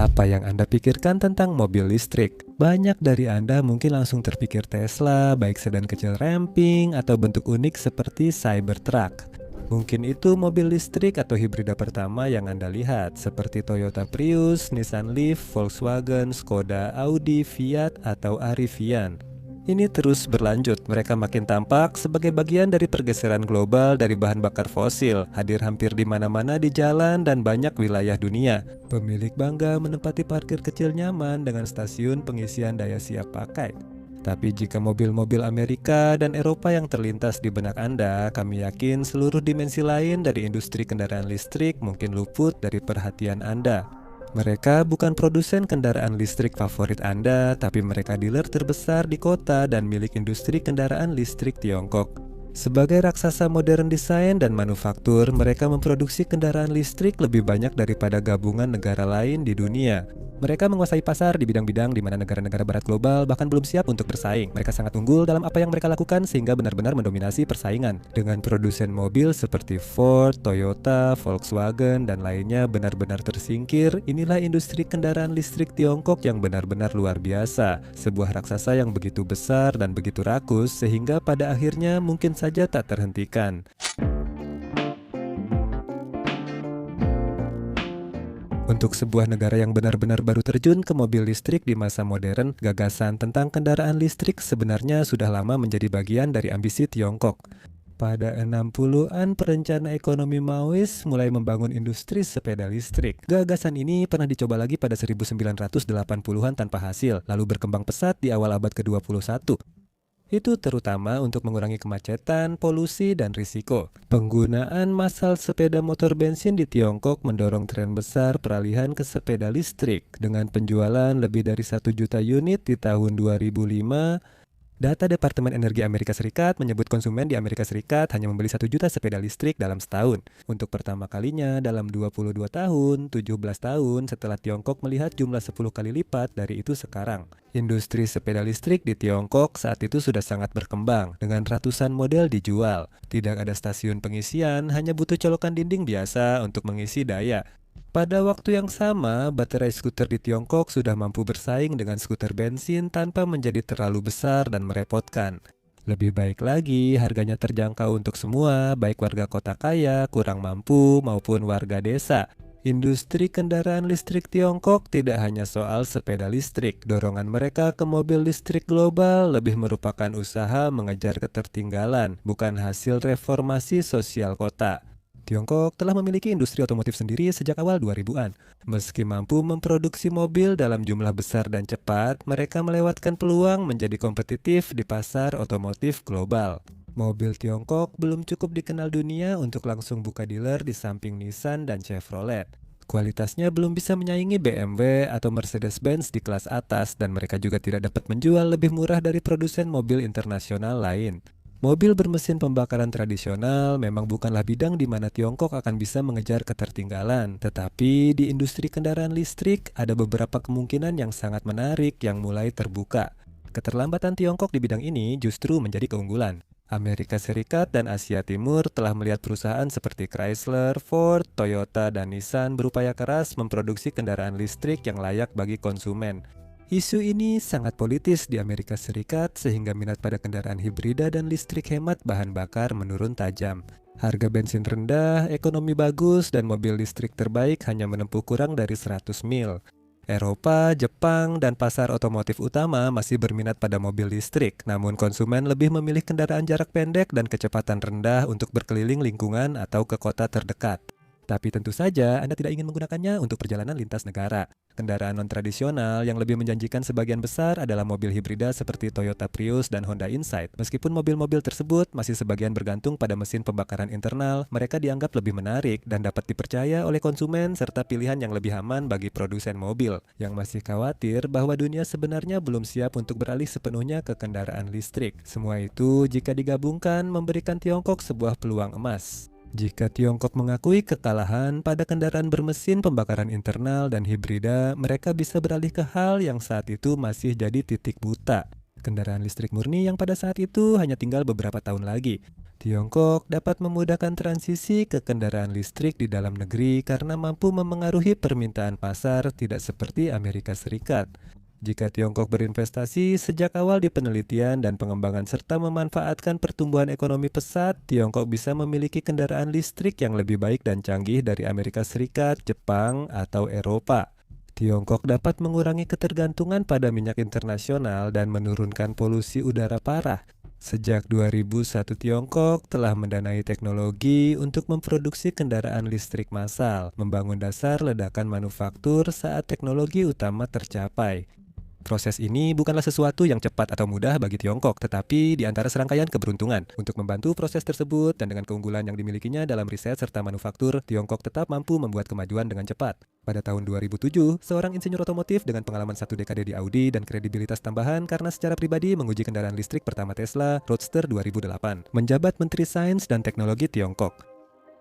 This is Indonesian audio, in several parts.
Apa yang Anda pikirkan tentang mobil listrik? Banyak dari Anda mungkin langsung terpikir Tesla, baik sedan kecil ramping atau bentuk unik seperti Cybertruck. Mungkin itu mobil listrik atau hibrida pertama yang Anda lihat, seperti Toyota Prius, Nissan Leaf, Volkswagen, Skoda, Audi, Fiat, atau Rivian. Ini terus berlanjut, mereka makin tampak sebagai bagian dari pergeseran global dari bahan bakar fosil, hadir hampir di mana-mana di jalan dan banyak wilayah dunia. Pemilik bangga menempati parkir kecil nyaman dengan stasiun pengisian daya siap pakai. Tapi jika mobil-mobil Amerika dan Eropa yang terlintas di benak Anda, kami yakin seluruh dimensi lain dari industri kendaraan listrik mungkin luput dari perhatian Anda. Mereka bukan produsen kendaraan listrik favorit Anda, tapi mereka dealer terbesar di kota dan milik industri kendaraan listrik Tiongkok. Sebagai raksasa modern desain dan manufaktur, mereka memproduksi kendaraan listrik lebih banyak daripada gabungan negara lain di dunia. Mereka menguasai pasar di bidang-bidang di mana negara-negara barat global bahkan belum siap untuk bersaing. Mereka sangat unggul dalam apa yang mereka lakukan sehingga benar-benar mendominasi persaingan. Dengan produsen mobil seperti Ford, Toyota, Volkswagen, dan lainnya benar-benar tersingkir, inilah industri kendaraan listrik Tiongkok yang benar-benar luar biasa. Sebuah raksasa yang begitu besar dan begitu rakus sehingga pada akhirnya mungkin saja tak terhentikan. Untuk sebuah negara yang benar-benar baru terjun ke mobil listrik di masa modern, gagasan tentang kendaraan listrik sebenarnya sudah lama menjadi bagian dari ambisi Tiongkok. Pada 60-an, perencana ekonomi Maois mulai membangun industri sepeda listrik. Gagasan ini pernah dicoba lagi pada 1980-an tanpa hasil, lalu berkembang pesat di awal abad ke-21. Itu terutama untuk mengurangi kemacetan, polusi, dan risiko. Penggunaan massal sepeda motor bensin di Tiongkok mendorong tren besar peralihan ke sepeda listrik. Dengan penjualan lebih dari 1 juta unit di tahun 2005, data Departemen Energi Amerika Serikat menyebut konsumen di Amerika Serikat hanya membeli 1 juta sepeda listrik dalam setahun. Untuk pertama kalinya dalam 22 tahun, 17 tahun setelah Tiongkok melihat jumlah 10 kali lipat dari itu sekarang. Industri sepeda listrik di Tiongkok saat itu sudah sangat berkembang, dengan ratusan model dijual. Tidak ada stasiun pengisian, hanya butuh colokan dinding biasa untuk mengisi daya. Pada waktu yang sama, baterai skuter di Tiongkok sudah mampu bersaing dengan skuter bensin tanpa menjadi terlalu besar dan merepotkan. Lebih baik lagi, harganya terjangkau untuk semua, baik warga kota kaya, kurang mampu, maupun warga desa. Industri kendaraan listrik Tiongkok tidak hanya soal sepeda listrik. Dorongan mereka ke mobil listrik global lebih merupakan usaha mengejar ketertinggalan, bukan hasil reformasi sosial kota. Tiongkok telah memiliki industri otomotif sendiri sejak awal 2000-an. Meski mampu memproduksi mobil dalam jumlah besar dan cepat, mereka melewatkan peluang menjadi kompetitif di pasar otomotif global. Mobil Tiongkok belum cukup dikenal dunia untuk langsung buka dealer di samping Nissan dan Chevrolet. Kualitasnya belum bisa menyaingi BMW atau Mercedes-Benz di kelas atas dan mereka juga tidak dapat menjual lebih murah dari produsen mobil internasional lain. Mobil bermesin pembakaran tradisional memang bukanlah bidang di mana Tiongkok akan bisa mengejar ketertinggalan, tetapi di industri kendaraan listrik ada beberapa kemungkinan yang sangat menarik yang mulai terbuka. Keterlambatan Tiongkok di bidang ini justru menjadi keunggulan. Amerika Serikat dan Asia Timur telah melihat perusahaan seperti Chrysler, Ford, Toyota, dan Nissan berupaya keras memproduksi kendaraan listrik yang layak bagi konsumen. Isu ini sangat politis di Amerika Serikat sehingga minat pada kendaraan hibrida dan listrik hemat bahan bakar menurun tajam. Harga bensin rendah, ekonomi bagus, dan mobil listrik terbaik hanya menempuh kurang dari 100 mil. Eropa, Jepang, dan pasar otomotif utama masih berminat pada mobil listrik, namun konsumen lebih memilih kendaraan jarak pendek dan kecepatan rendah untuk berkeliling lingkungan atau ke kota terdekat. Tapi tentu saja Anda tidak ingin menggunakannya untuk perjalanan lintas negara. Kendaraan non-tradisional yang lebih menjanjikan sebagian besar adalah mobil hibrida seperti Toyota Prius dan Honda Insight. Meskipun mobil-mobil tersebut masih sebagian bergantung pada mesin pembakaran internal, mereka dianggap lebih menarik dan dapat dipercaya oleh konsumen serta pilihan yang lebih aman bagi produsen mobil yang masih khawatir bahwa dunia sebenarnya belum siap untuk beralih sepenuhnya ke kendaraan listrik. Semua itu jika digabungkan memberikan Tiongkok sebuah peluang emas. Jika Tiongkok mengakui kekalahan pada kendaraan bermesin pembakaran internal dan hibrida, mereka bisa beralih ke hal yang saat itu masih jadi titik buta. Kendaraan listrik murni yang pada saat itu hanya tinggal beberapa tahun lagi. Tiongkok dapat memudahkan transisi ke kendaraan listrik di dalam negeri karena mampu memengaruhi permintaan pasar tidak seperti Amerika Serikat. Jika Tiongkok berinvestasi sejak awal di penelitian dan pengembangan serta memanfaatkan pertumbuhan ekonomi pesat, Tiongkok bisa memiliki kendaraan listrik yang lebih baik dan canggih dari Amerika Serikat, Jepang, atau Eropa. Tiongkok dapat mengurangi ketergantungan pada minyak internasional dan menurunkan polusi udara parah. Sejak 2001, Tiongkok telah mendanai teknologi untuk memproduksi kendaraan listrik massal, membangun dasar ledakan manufaktur saat teknologi utama tercapai. Proses ini bukanlah sesuatu yang cepat atau mudah bagi Tiongkok, tetapi di antara serangkaian keberuntungan. Untuk membantu proses tersebut dan dengan keunggulan yang dimilikinya dalam riset serta manufaktur, Tiongkok tetap mampu membuat kemajuan dengan cepat. Pada tahun 2007, seorang insinyur otomotif dengan pengalaman 1 dekade di Audi dan kredibilitas tambahan karena secara pribadi menguji kendaraan listrik pertama Tesla, Roadster 2008, menjabat Menteri Sains dan Teknologi Tiongkok.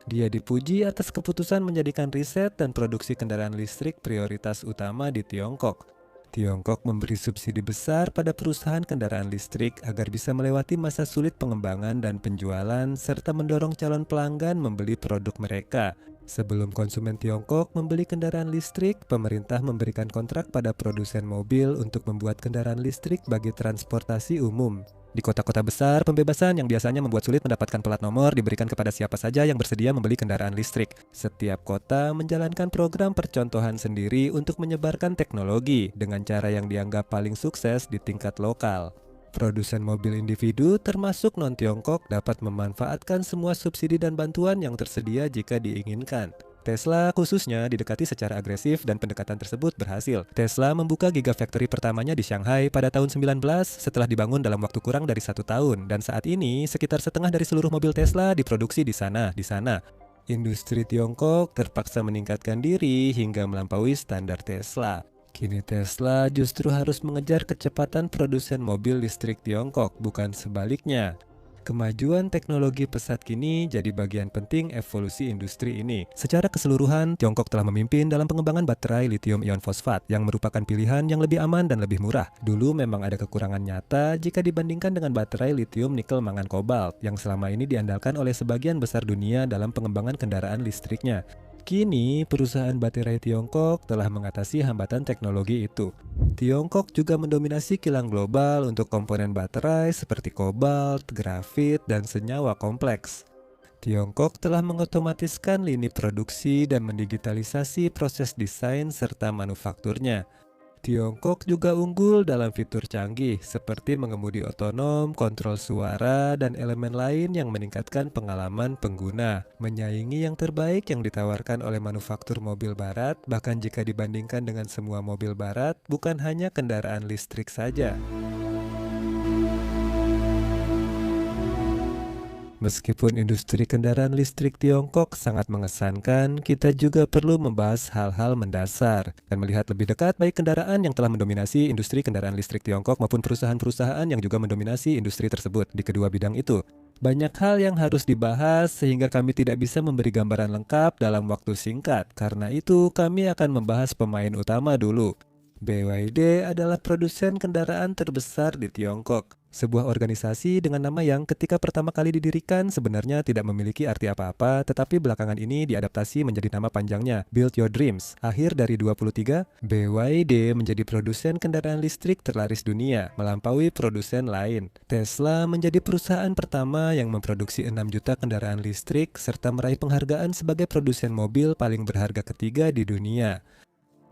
Dia dipuji atas keputusan menjadikan riset dan produksi kendaraan listrik prioritas utama di Tiongkok. Tiongkok memberi subsidi besar pada perusahaan kendaraan listrik agar bisa melewati masa sulit pengembangan dan penjualan serta mendorong calon pelanggan membeli produk mereka. Sebelum konsumen Tiongkok membeli kendaraan listrik, pemerintah memberikan kontrak pada produsen mobil untuk membuat kendaraan listrik bagi transportasi umum. Di kota-kota besar, pembebasan yang biasanya membuat sulit mendapatkan plat nomor diberikan kepada siapa saja yang bersedia membeli kendaraan listrik. Setiap kota menjalankan program percontohan sendiri untuk menyebarkan teknologi dengan cara yang dianggap paling sukses di tingkat lokal. Produsen mobil individu termasuk non-Tiongkok dapat memanfaatkan semua subsidi dan bantuan yang tersedia jika diinginkan. Tesla khususnya didekati secara agresif dan pendekatan tersebut berhasil. Tesla membuka gigafactory pertamanya di Shanghai pada tahun 19 setelah dibangun dalam waktu kurang dari 1 tahun, dan saat ini sekitar setengah dari seluruh mobil Tesla diproduksi di sana. Industri Tiongkok terpaksa meningkatkan diri hingga melampaui standar Tesla. Kini Tesla justru harus mengejar kecepatan produsen mobil listrik Tiongkok, bukan sebaliknya. Kemajuan teknologi pesat kini jadi bagian penting evolusi industri ini. Secara keseluruhan, Tiongkok telah memimpin dalam pengembangan baterai lithium ion fosfat yang merupakan pilihan yang lebih aman dan lebih murah. Dulu memang ada kekurangan nyata jika dibandingkan dengan baterai lithium nikel mangan kobalt yang selama ini diandalkan oleh sebagian besar dunia dalam pengembangan kendaraan listriknya. Kini, perusahaan baterai Tiongkok telah mengatasi hambatan teknologi itu. Tiongkok juga mendominasi kilang global untuk komponen baterai seperti kobalt, grafit, dan senyawa kompleks. Tiongkok telah mengotomatiskan lini produksi dan mendigitalisasi proses desain serta manufakturnya. Tiongkok juga unggul dalam fitur canggih seperti mengemudi otonom, kontrol suara, dan elemen lain yang meningkatkan pengalaman pengguna. Menyaingi yang terbaik yang ditawarkan oleh manufaktur mobil barat, bahkan jika dibandingkan dengan semua mobil barat, bukan hanya kendaraan listrik saja. Meskipun industri kendaraan listrik Tiongkok sangat mengesankan, kita juga perlu membahas hal-hal mendasar dan melihat lebih dekat baik kendaraan yang telah mendominasi industri kendaraan listrik Tiongkok maupun perusahaan-perusahaan yang juga mendominasi industri tersebut di kedua bidang itu. Banyak hal yang harus dibahas sehingga kami tidak bisa memberi gambaran lengkap dalam waktu singkat. Karena itu, kami akan membahas pemain utama dulu. BYD adalah produsen kendaraan terbesar di Tiongkok. Sebuah organisasi dengan nama yang ketika pertama kali didirikan sebenarnya tidak memiliki arti apa-apa, tetapi belakangan ini diadaptasi menjadi nama panjangnya, Build Your Dreams. Akhir dari 23, BYD menjadi produsen kendaraan listrik terlaris dunia, melampaui produsen lain. Tesla menjadi perusahaan pertama yang memproduksi 6 juta kendaraan listrik, serta meraih penghargaan sebagai produsen mobil paling berharga ketiga di dunia.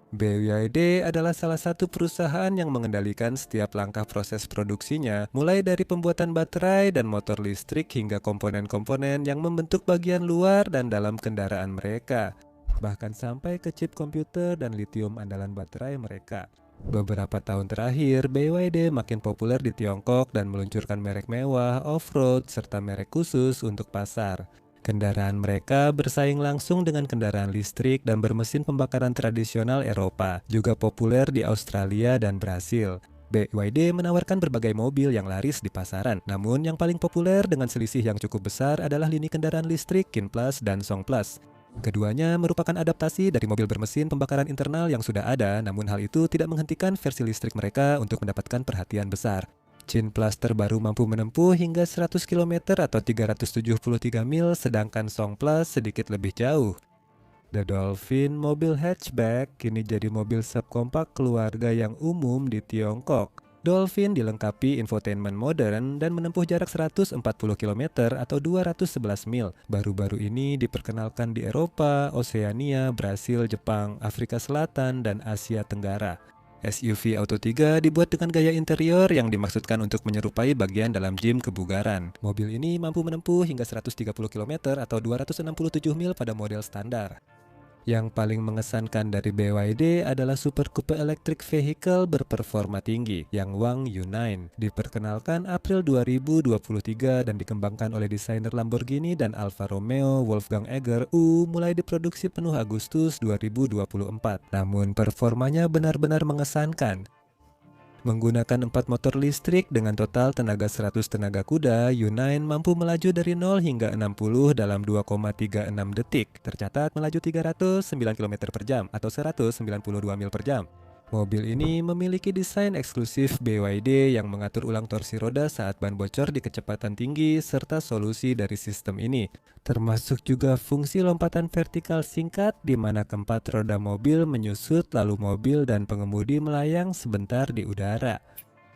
BYD adalah salah satu perusahaan yang mengendalikan setiap langkah proses produksinya, mulai dari pembuatan baterai dan motor listrik hingga komponen-komponen yang membentuk bagian luar dan dalam kendaraan mereka, bahkan sampai ke chip komputer dan litium andalan baterai mereka. Beberapa tahun terakhir, BYD makin populer di Tiongkok dan meluncurkan merek mewah, off-road, serta merek khusus untuk pasar. Kendaraan mereka bersaing langsung dengan kendaraan listrik dan bermesin pembakaran tradisional Eropa, juga populer di Australia dan Brasil. BYD menawarkan berbagai mobil yang laris di pasaran, namun yang paling populer dengan selisih yang cukup besar adalah lini kendaraan listrik Kin Plus dan Song Plus. Keduanya merupakan adaptasi dari mobil bermesin pembakaran internal yang sudah ada, namun hal itu tidak menghentikan versi listrik mereka untuk mendapatkan perhatian besar. Chin Plus terbaru mampu menempuh hingga 100 km atau 373 mil, sedangkan Song Plus sedikit lebih jauh. The Dolphin, mobil hatchback, kini jadi mobil subkompak keluarga yang umum di Tiongkok. Dolphin dilengkapi infotainment modern dan menempuh jarak 140 km atau 211 mil. Baru-baru ini diperkenalkan di Eropa, Oseania, Brasil, Jepang, Afrika Selatan, dan Asia Tenggara. SUV Auto 3 dibuat dengan gaya interior yang dimaksudkan untuk menyerupai bagian dalam gym kebugaran. Mobil ini mampu menempuh hingga 130 km atau 267 mil pada model standar. Yang paling mengesankan dari BYD adalah Super Coupe Electric Vehicle berperforma tinggi, yang Wang Yu9. Diperkenalkan April 2023 dan dikembangkan oleh desainer Lamborghini dan Alfa Romeo Wolfgang Egger mulai diproduksi penuh Agustus 2024. Namun performanya benar-benar mengesankan. Menggunakan 4 motor listrik dengan total tenaga 100 tenaga kuda, Yu9 mampu melaju dari 0 hingga 60 dalam 2,36 detik. Tercatat melaju 309 km per jam atau 192 mil per jam. Mobil ini memiliki desain eksklusif BYD yang mengatur ulang torsi roda saat ban bocor di kecepatan tinggi serta solusi dari sistem ini. Termasuk juga fungsi lompatan vertikal singkat di mana keempat roda mobil menyusut lalu mobil dan pengemudi melayang sebentar di udara.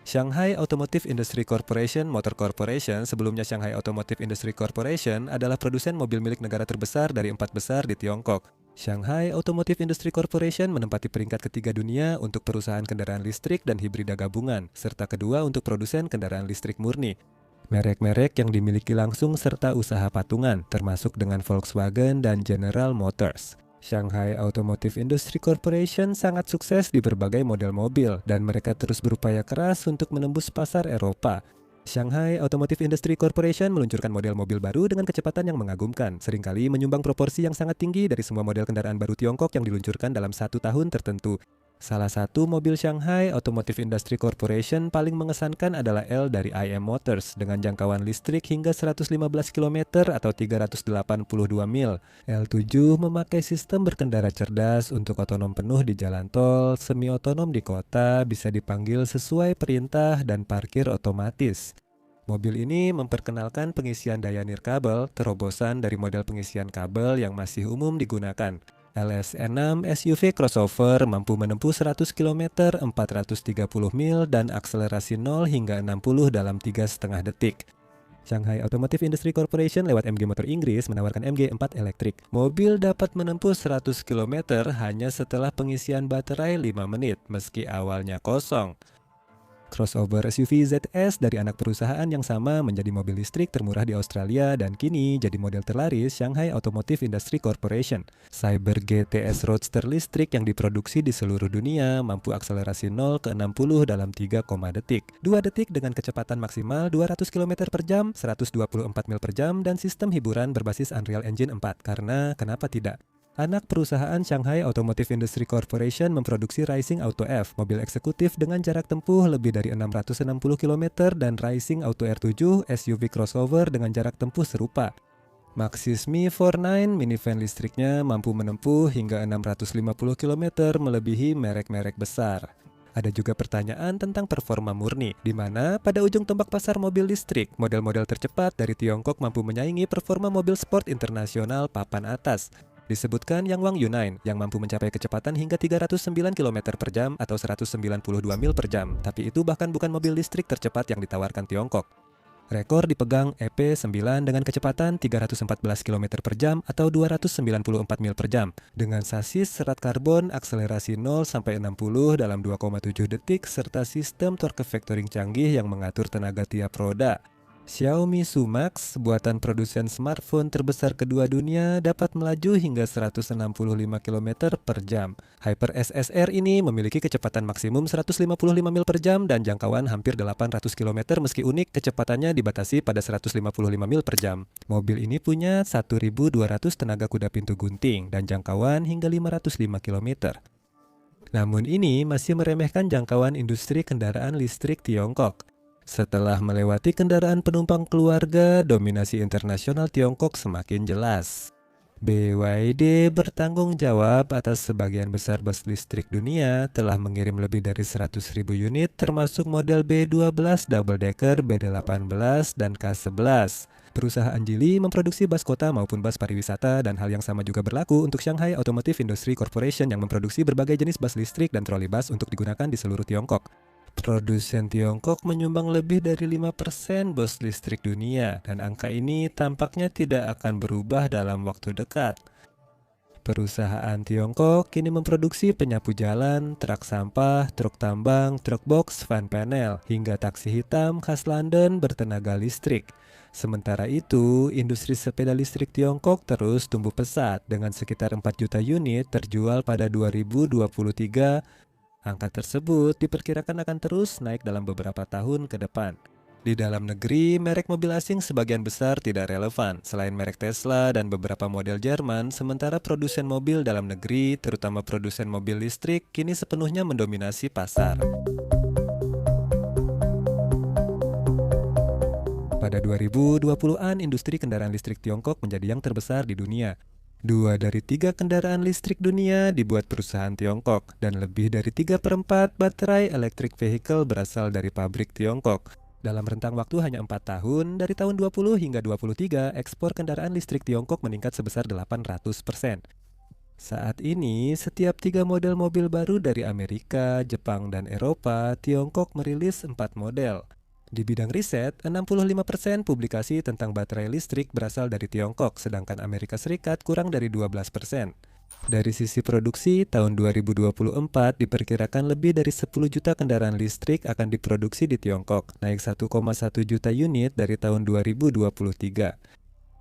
Shanghai Automotive Industry Corporation Motor Corporation, sebelumnya Shanghai Automotive Industry Corporation, adalah produsen mobil milik negara terbesar dari 4 besar di Tiongkok. Shanghai Automotive Industry Corporation menempati peringkat ketiga dunia untuk perusahaan kendaraan listrik dan hibrida gabungan, serta kedua untuk produsen kendaraan listrik murni. Merek-merek yang dimiliki langsung serta usaha patungan, termasuk dengan Volkswagen dan General Motors. Shanghai Automotive Industry Corporation sangat sukses di berbagai model mobil, dan mereka terus berupaya keras untuk menembus pasar Eropa. Shanghai Automotive Industry Corporation meluncurkan model mobil baru dengan kecepatan yang mengagumkan, seringkali menyumbang proporsi yang sangat tinggi dari semua model kendaraan baru Tiongkok yang diluncurkan dalam 1 tahun tertentu. Salah satu mobil Shanghai Automotive Industry Corporation paling mengesankan adalah L dari IM Motors dengan jangkauan listrik hingga 115 km atau 382 mil. L7 memakai sistem berkendara cerdas untuk otonom penuh di jalan tol, semi-otonom di kota, bisa dipanggil sesuai perintah, dan parkir otomatis. Mobil ini memperkenalkan pengisian daya nirkabel, terobosan dari model pengisian kabel yang masih umum digunakan. LS6 SUV crossover mampu menempuh 100 km, 430 mil, dan akselerasi 0 hingga 60 dalam 3,5 detik. Shanghai Automotive Industry Corporation lewat MG Motor Inggris menawarkan MG4 Electric. Mobil dapat menempuh 100 km hanya setelah pengisian baterai 5 menit, meski awalnya kosong. Crossover SUV ZS dari anak perusahaan yang sama menjadi mobil listrik termurah di Australia dan kini jadi model terlaris Shanghai Automotive Industry Corporation. Cyber GTS Roadster listrik yang diproduksi di seluruh dunia mampu akselerasi 0 ke 60 dalam 3, detik. 2 detik dengan kecepatan maksimal 200 km per jam, 124 mil per jam, dan sistem hiburan berbasis Unreal Engine 4. Karena kenapa tidak? Anak perusahaan Shanghai Automotive Industry Corporation memproduksi Rising Auto F, mobil eksekutif dengan jarak tempuh lebih dari 660 km, dan Rising Auto R7, SUV crossover dengan jarak tempuh serupa. Maxis Mi 49 minivan listriknya mampu menempuh hingga 650 km, melebihi merek-merek besar. Ada juga pertanyaan tentang performa murni, di mana pada ujung tombak pasar mobil listrik, model-model tercepat dari Tiongkok mampu menyaingi performa mobil sport internasional papan atas. Disebutkan yang Wang Yu9 yang mampu mencapai kecepatan hingga 309 km per jam atau 192 mil per jam, tapi itu bahkan bukan mobil listrik tercepat yang ditawarkan Tiongkok. Rekor dipegang EP9 dengan kecepatan 314 km per jam atau 294 mil per jam, dengan sasis serat karbon, akselerasi 0 sampai 60 dalam 2,7 detik, serta sistem torque vectoring canggih yang mengatur tenaga tiap roda. Xiaomi Sumax, buatan produsen smartphone terbesar kedua dunia, dapat melaju hingga 165 km per jam. Hyper SSR ini memiliki kecepatan maksimum 155 mil per jam dan jangkauan hampir 800 km, meski unik kecepatannya dibatasi pada 155 mil per jam. Mobil ini punya 1.200 tenaga kuda pintu gunting dan jangkauan hingga 505 km. Namun ini masih meremehkan jangkauan industri kendaraan listrik Tiongkok. Setelah melewati kendaraan penumpang keluarga, dominasi internasional Tiongkok semakin jelas. BYD bertanggung jawab atas sebagian besar bus listrik dunia, telah mengirim lebih dari 100.000 unit termasuk model B12 double decker, B18, dan K11. Perusahaan Geely memproduksi bus kota maupun bus pariwisata, dan hal yang sama juga berlaku untuk Shanghai Automotive Industry Corporation yang memproduksi berbagai jenis bus listrik dan trolleybus untuk digunakan di seluruh Tiongkok. Produsen Tiongkok menyumbang lebih dari 5% bus listrik dunia, dan angka ini tampaknya tidak akan berubah dalam waktu dekat. Perusahaan Tiongkok kini memproduksi penyapu jalan, truk sampah, truk tambang, truk box, van panel, hingga taksi hitam khas London bertenaga listrik. Sementara itu, industri sepeda listrik Tiongkok terus tumbuh pesat dengan sekitar 4 juta unit terjual pada 2023. Angka tersebut diperkirakan akan terus naik dalam beberapa tahun ke depan. Di dalam negeri, merek mobil asing sebagian besar tidak relevan, selain merek Tesla dan beberapa model Jerman, sementara produsen mobil dalam negeri, terutama produsen mobil listrik, kini sepenuhnya mendominasi pasar. Pada 2020-an, industri kendaraan listrik Tiongkok menjadi yang terbesar di dunia. 2 dari 3 kendaraan listrik dunia dibuat perusahaan Tiongkok, dan lebih dari 3/4 baterai electric vehicle berasal dari pabrik Tiongkok. Dalam rentang waktu hanya 4 tahun, dari tahun 20 hingga 23, ekspor kendaraan listrik Tiongkok meningkat sebesar 800%. Saat ini, setiap 3 model mobil baru dari Amerika, Jepang, dan Eropa, Tiongkok merilis 4 model. Di bidang riset, 65% publikasi tentang baterai listrik berasal dari Tiongkok, sedangkan Amerika Serikat kurang dari 12%. Dari sisi produksi, tahun 2024 diperkirakan lebih dari 10 juta kendaraan listrik akan diproduksi di Tiongkok, naik 1,1 juta unit dari tahun 2023.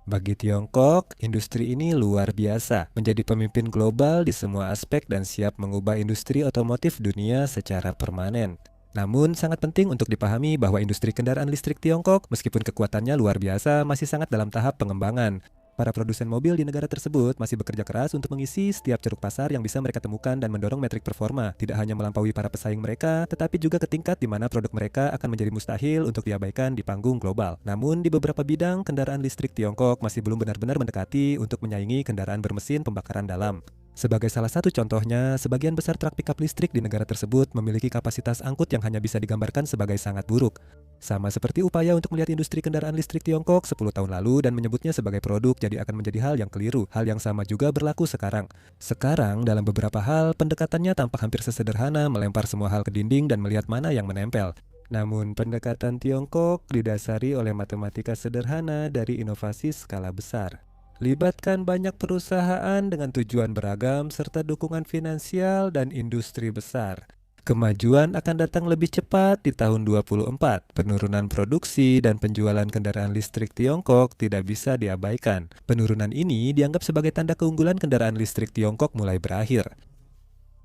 Bagi Tiongkok, industri ini luar biasa, menjadi pemimpin global di semua aspek dan siap mengubah industri otomotif dunia secara permanen. Namun, sangat penting untuk dipahami bahwa industri kendaraan listrik Tiongkok, meskipun kekuatannya luar biasa, masih sangat dalam tahap pengembangan. Para produsen mobil di negara tersebut masih bekerja keras untuk mengisi setiap ceruk pasar yang bisa mereka temukan dan mendorong metrik performa, tidak hanya melampaui para pesaing mereka, tetapi juga ke tingkat di mana produk mereka akan menjadi mustahil untuk diabaikan di panggung global. Namun, di beberapa bidang, kendaraan listrik Tiongkok masih belum benar-benar mendekati untuk menyaingi kendaraan bermesin pembakaran dalam. Sebagai salah satu contohnya, sebagian besar truk pickup listrik di negara tersebut memiliki kapasitas angkut yang hanya bisa digambarkan sebagai sangat buruk. Sama seperti upaya untuk melihat industri kendaraan listrik Tiongkok 10 tahun lalu dan menyebutnya sebagai produk, jadi akan menjadi hal yang keliru. Hal yang sama juga berlaku sekarang. Sekarang, dalam beberapa hal, pendekatannya tampak hampir sesederhana melempar semua hal ke dinding dan melihat mana yang menempel. Namun, pendekatan Tiongkok didasari oleh matematika sederhana dari inovasi skala besar. Libatkan banyak perusahaan dengan tujuan beragam serta dukungan finansial dan industri besar. Kemajuan akan datang lebih cepat di tahun 2024. Penurunan produksi dan penjualan kendaraan listrik Tiongkok tidak bisa diabaikan. Penurunan ini dianggap sebagai tanda keunggulan kendaraan listrik Tiongkok mulai berakhir.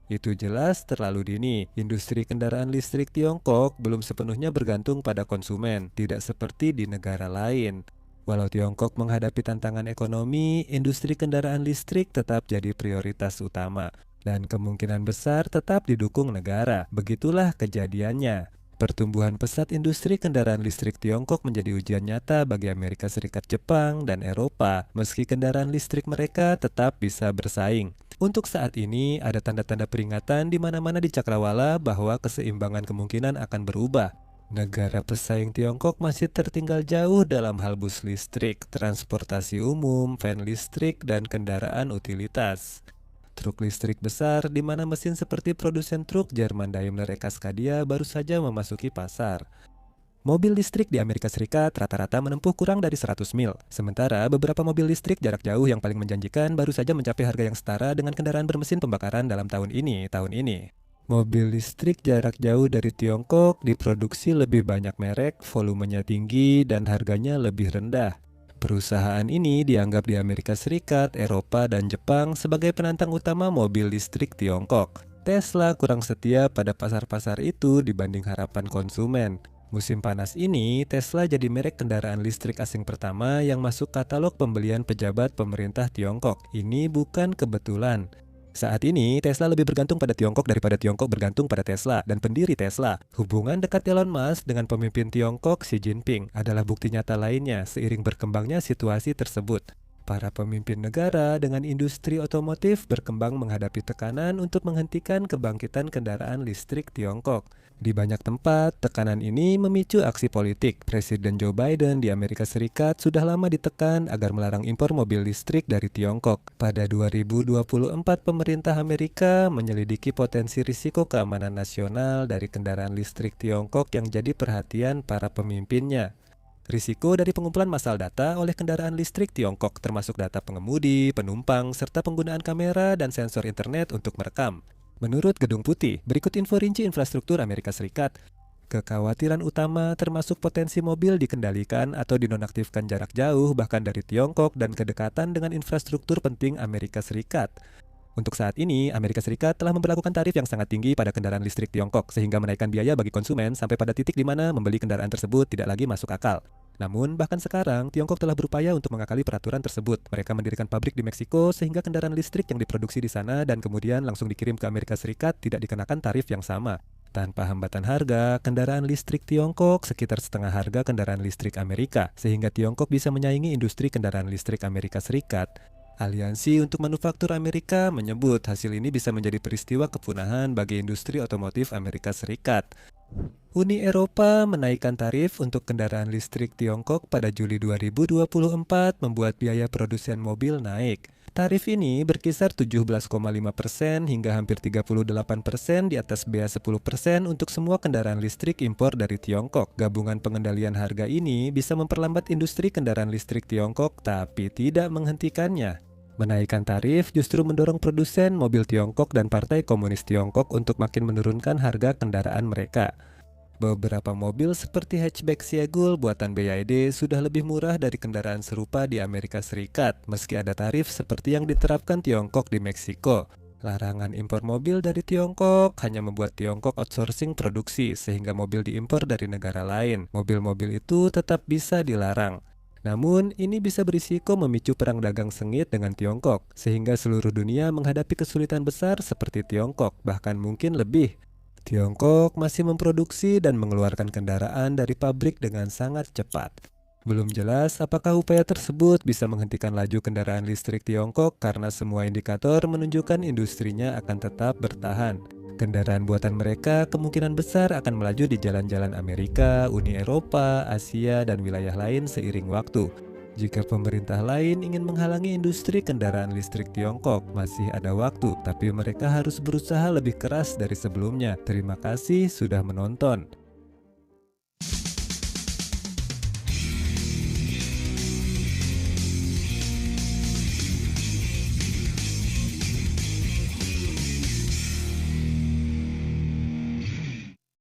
Itu jelas terlalu dini. Industri kendaraan listrik Tiongkok belum sepenuhnya bergantung pada konsumen, tidak seperti di negara lain. Walau Tiongkok menghadapi tantangan ekonomi, industri kendaraan listrik tetap jadi prioritas utama, dan kemungkinan besar tetap didukung negara. Begitulah kejadiannya. Pertumbuhan pesat industri kendaraan listrik Tiongkok menjadi ujian nyata bagi Amerika Serikat, Jepang, dan Eropa, meski kendaraan listrik mereka tetap bisa bersaing. Untuk saat ini, ada tanda-tanda peringatan di mana-mana di cakrawala bahwa keseimbangan kemungkinan akan berubah. Negara pesaing Tiongkok masih tertinggal jauh dalam hal bus listrik, transportasi umum, van listrik, dan kendaraan utilitas. Truk listrik besar di mana mesin seperti produsen truk Jerman Daimler Cascadia baru saja memasuki pasar. Mobil listrik di Amerika Serikat rata-rata menempuh kurang dari 100 mil, sementara beberapa mobil listrik jarak jauh yang paling menjanjikan baru saja mencapai harga yang setara dengan kendaraan bermesin pembakaran dalam tahun ini. Mobil listrik jarak jauh dari Tiongkok diproduksi lebih banyak merek, volumenya tinggi, dan harganya lebih rendah. Perusahaan ini dianggap di Amerika Serikat, Eropa, dan Jepang sebagai penantang utama mobil listrik Tiongkok. Tesla kurang setia pada pasar-pasar itu dibanding harapan konsumen. Musim panas ini, Tesla jadi merek kendaraan listrik asing pertama yang masuk katalog pembelian pejabat pemerintah Tiongkok. Ini bukan kebetulan. Saat ini, Tesla lebih bergantung pada Tiongkok daripada Tiongkok bergantung pada Tesla dan pendiri Tesla. Hubungan dekat Elon Musk dengan pemimpin Tiongkok Xi Jinping adalah bukti nyata lainnya seiring berkembangnya situasi tersebut. Para pemimpin negara dengan industri otomotif berkembang menghadapi tekanan untuk menghentikan kebangkitan kendaraan listrik Tiongkok. Di banyak tempat, tekanan ini memicu aksi politik. Presiden Joe Biden di Amerika Serikat sudah lama ditekan agar melarang impor mobil listrik dari Tiongkok. Pada 2024, pemerintah Amerika menyelidiki potensi risiko keamanan nasional dari kendaraan listrik Tiongkok yang jadi perhatian para pemimpinnya. Risiko dari pengumpulan massal data oleh kendaraan listrik Tiongkok termasuk data pengemudi, penumpang, serta penggunaan kamera dan sensor internet untuk merekam. Menurut Gedung Putih, berikut info rinci infrastruktur Amerika Serikat. Kekhawatiran utama termasuk potensi mobil dikendalikan atau dinonaktifkan jarak jauh bahkan dari Tiongkok dan kedekatan dengan infrastruktur penting Amerika Serikat. Untuk saat ini, Amerika Serikat telah memberlakukan tarif yang sangat tinggi pada kendaraan listrik Tiongkok sehingga menaikkan biaya bagi konsumen sampai pada titik di mana membeli kendaraan tersebut tidak lagi masuk akal. Namun, bahkan sekarang, Tiongkok telah berupaya untuk mengakali peraturan tersebut. Mereka mendirikan pabrik di Meksiko sehingga kendaraan listrik yang diproduksi di sana dan kemudian langsung dikirim ke Amerika Serikat tidak dikenakan tarif yang sama. Tanpa hambatan harga, kendaraan listrik Tiongkok sekitar setengah harga kendaraan listrik Amerika, sehingga Tiongkok bisa menyaingi industri kendaraan listrik Amerika Serikat. Aliansi untuk Manufaktur Amerika menyebut hasil ini bisa menjadi peristiwa kepunahan bagi industri otomotif Amerika Serikat. Uni Eropa menaikkan tarif untuk kendaraan listrik Tiongkok pada Juli 2024 membuat biaya produsen mobil naik. Tarif ini berkisar 17,5% hingga hampir 38% di atas bea 10% untuk semua kendaraan listrik impor dari Tiongkok. Gabungan pengendalian harga ini bisa memperlambat industri kendaraan listrik Tiongkok tapi tidak menghentikannya. Menaikkan tarif justru mendorong produsen mobil Tiongkok dan Partai Komunis Tiongkok untuk makin menurunkan harga kendaraan mereka. Beberapa mobil seperti hatchback Siegul buatan BYD sudah lebih murah dari kendaraan serupa di Amerika Serikat, meski ada tarif seperti yang diterapkan Tiongkok di Meksiko. Larangan impor mobil dari Tiongkok hanya membuat Tiongkok outsourcing produksi, sehingga mobil diimpor dari negara lain. Mobil-mobil itu tetap bisa dilarang. Namun, ini bisa berisiko memicu perang dagang sengit dengan Tiongkok, sehingga seluruh dunia menghadapi kesulitan besar seperti Tiongkok, bahkan mungkin lebih. Tiongkok masih memproduksi dan mengeluarkan kendaraan dari pabrik dengan sangat cepat. Belum jelas apakah upaya tersebut bisa menghentikan laju kendaraan listrik Tiongkok karena semua indikator menunjukkan industrinya akan tetap bertahan. Kendaraan buatan mereka kemungkinan besar akan melaju di jalan-jalan Amerika, Uni Eropa, Asia, dan wilayah lain seiring waktu. Jika pemerintah lain ingin menghalangi industri kendaraan listrik Tiongkok, masih ada waktu, tapi mereka harus berusaha lebih keras dari sebelumnya. Terima kasih sudah menonton.